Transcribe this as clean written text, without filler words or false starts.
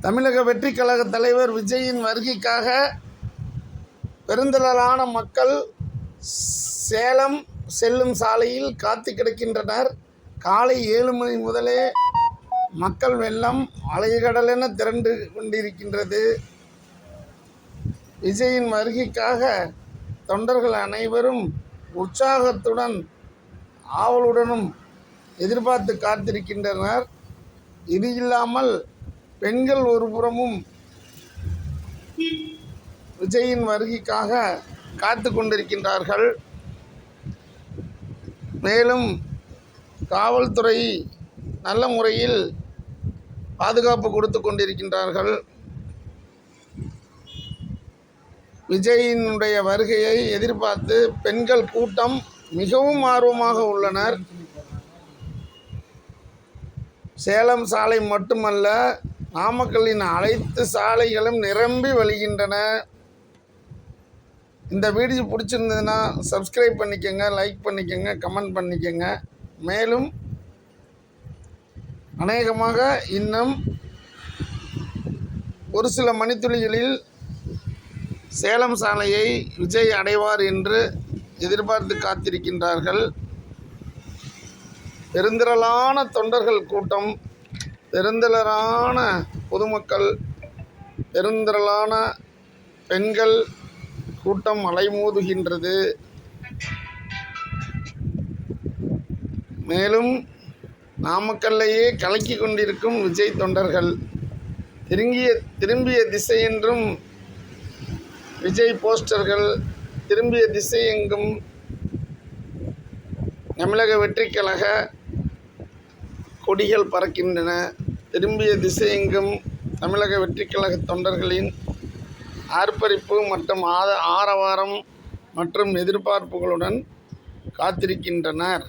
தமிழக வெற்றி கழக தலைவர் விஜயின் வருகைக்காக பெருந்திரளான மக்கள் சேலம் செல்லும் சாலையில் காத்து கிடக்கின்றனர். காலை 7 மணி முதலே மக்கள் வெள்ளம் அலைகடலென திரண்டு கொண்டிருக்கின்றது. விஜயின் வருகைக்காக தொண்டர்கள் அனைவரும் உற்சாகத்துடன் ஆவலுடனும் எதிர்பார்த்து காத்திருக்கின்றனர். இது இல்லாமல் பெண்கள் ஒருபுறமும் விஜயின் வருகைக்காக காத்து கொண்டிருக்கின்றார்கள். மேலும் காவல்துறை நல்ல முறையில் பாதுகாப்பு கொடுத்து கொண்டிருக்கின்றார்கள். விஜயினுடைய வருகையை எதிர்பார்த்து பெண்கள் கூட்டம் மிகவும் ஆர்வமாக உள்ளனர். சேலம் சாலை மட்டுமல்ல, நாமக்கல்லின் அனைத்து சாலைகளும் நிரம்பி வழிகின்றன. இந்த வீடியோ பிடிச்சிருந்ததுன்னா சப்ஸ்கிரைப் பண்ணிக்கோங்க, லைக் பண்ணிக்கோங்க, கமெண்ட் பண்ணிக்கோங்க. மேலும் அநேகமாக இன்னும் ஒரு சில மணித்துளிகளில் சேலம் சாலையை விஜய் அடைவார் என்று எதிர்பார்த்து காத்திருக்கின்றார்கள். பெருந்திரளான தொண்டர்கள் கூட்டம், பெருந்திரளான பொதுமக்கள், பெருந்திரளான பெண்கள் கூட்டம் அலைமோதுகின்றது. மேலும் நாமக்கல்லையே கலக்கி கொண்டிருக்கும் விஜய் தொண்டர்கள் திரும்பிய திசையென்றும் விஜய் போஸ்டர்கள், திரும்பிய திசை எங்கும் தமிழக வெற்றி கழக கொடிகள் பறக்கின்றன. திரும்பிய திசையெங்கும் தமிழக வெற்றி கழக தொண்டர்களின் ஆர்ப்பரிப்பு மற்றும் ஆரவாரம் மற்றும் எதிர்பார்ப்புகளுடன் காத்திருக்கின்றனர்.